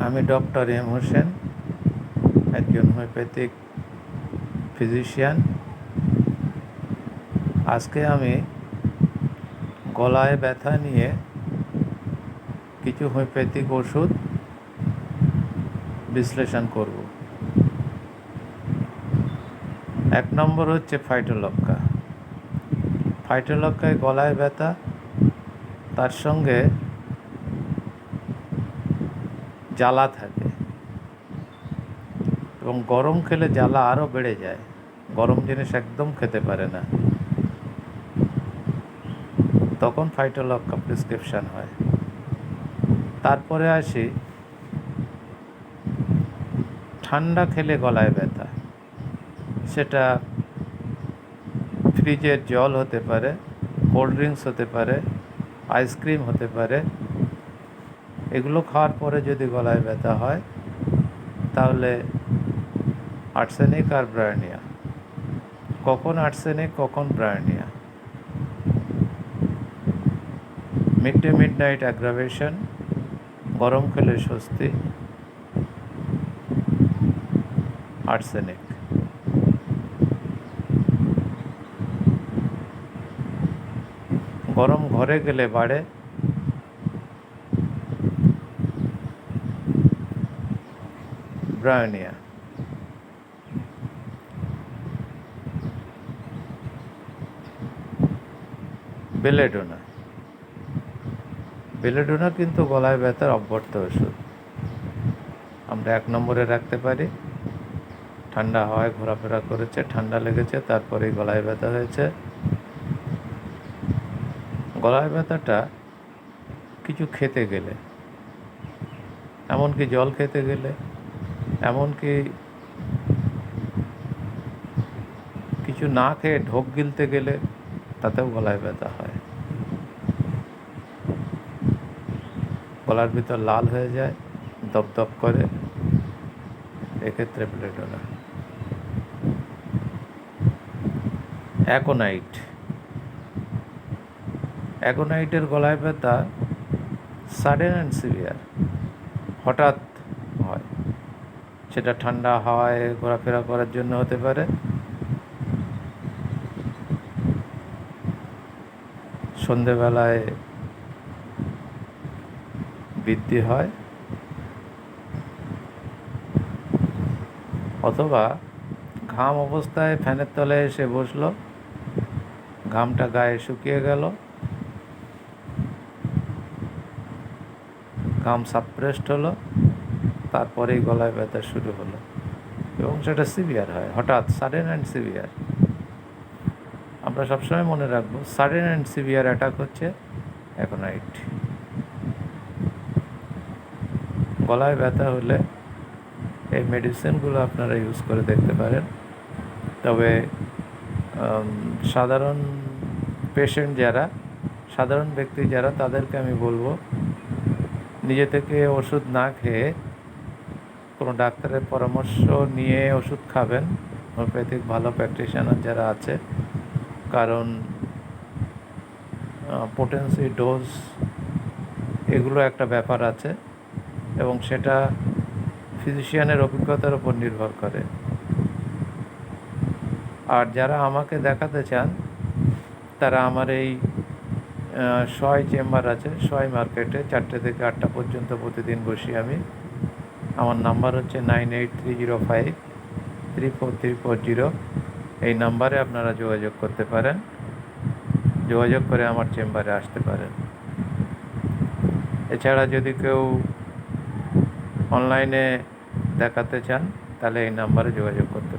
আমি doctor M Hossain, একজন homeopathic physician. আজকে আমি গলায় ব্যথা নিয়ে কিছু হোমিওপ্যাথিক ওষুধ বিশ্লেষণ করব। 1 নম্বর হচ্ছে ফাইটোলক্কা। ফাইটোলক্কায় গলায় ব্যথা, তার সঙ্গে জ্বালা থাকে এবং গরম খেলে জ্বালা আরও বেড়ে যায়। গরম জিনিস একদম খেতে পারে না, তখন ফাইটোলক্কা প্রেসক্রিপশান হয়। তারপরে আসি ঠান্ডা খেলে গলায় ব্যথা। সেটা ফ্রিজের জল হতে পারে, কোল্ড ড্রিঙ্কস হতে পারে, আইসক্রিম হতে পারে। এগুলো খাওয়ার পরে যদি গলায় ব্যথা হয় তাহলে আর্সেনিক আর ব্রায়োনিয়া। কখন আর্সেনিক, কখন ব্রায়োনিয়া? মিডনাইট অ্যাগ্রাভেশন, গরম খেলে স্বস্তি, আর্সেনিক। গরম ঘরে গেলে বাড়ে, ব্রায়োনিয়া। বেলেডোনা কিন্তু গলায় ব্যথার অব্যর্থ ওষুধ। আমরা 1 নম্বরে রাখতে পারি। ঠান্ডা হাওয়ায় ঘোরাফেরা করেছে, ঠান্ডা লেগেছে, তারপরেই গলায় ব্যথা হয়েছে। গলায় ব্যথাটা কিছু খেতে গেলে, এমনকি জল খেতে গেলে, এমনকি কিছু না খেয়ে ঢোক গিলতে গেলে, তাতেও গলায় ব্যথা হয়। গলার ভিতর লাল হয়ে যায়, দপদপ করে, এক্ষেত্রে বেলেডোনা। অ্যাকোনাইটের গলায় ব্যথা সাডেন অ্যান্ড সিভিয়ার, হঠাৎ হয়। সেটা ঠান্ডা হাওয়ায় ঘোরাফেরা করার জন্য হতে পারে, সন্ধেবেলায় বৃদ্ধি হয়, অথবা ঘাম অবস্থায় ফ্যানের তলায় এসে বসলো, ঘামটা গায়ে শুকিয়ে গেল, ঘাম সাপ্রেসড হলো, তারপরেই গলায় ব্যথা শুরু হলো এবং সেটা সিভিয়ার হয়, হঠাৎ, সাডেন অ্যান্ড সিভিয়ার। আমরা সবসময় মনে রাখবো, সাডেন অ্যান্ড সিভিয়ার অ্যাটাক হচ্ছে অ্যাকোনাইট। গলায় ব্যথা হলে এই মেডিসিনগুলো আপনারা ইউজ করে দেখতে পারেন। তবে সাধারণ পেশেন্ট যারা, সাধারণ ব্যক্তি যারা, তাদেরকে আমি বলবো নিজে থেকে ওষুধ না খেয়ে কোনো ডাক্তারের পরামর্শ নিয়ে ওষুধ খাবেন, হোমিওপ্যাথিক ভালো প্র্যাকটিশনার যারা আছে। কারণ পোটেন্সি, ডোজ, এগুলো একটা ব্যাপার আছে এবং সেটা ফিজিশিয়ানের অভিজ্ঞতার উপর নির্ভর করে। আর যারা আমাকে দেখাতে চান তারা আমার এই সয় চেম্বার আছে, সয় মার্কেটে, 4টে থেকে 8টা পর্যন্ত প্রতিদিন বসি আমি। আমার নাম্বার হচ্ছে 9830534340। এই নাম্বারে আপনারা যোগাযোগ করতে পারেন, যোগাযোগ করে আমার চেম্বারে আসতে পারেন। এছাড়া যদি কেউ অনলাইনে দেখাতে চান তাহলে এই নাম্বারে যোগাযোগ করতে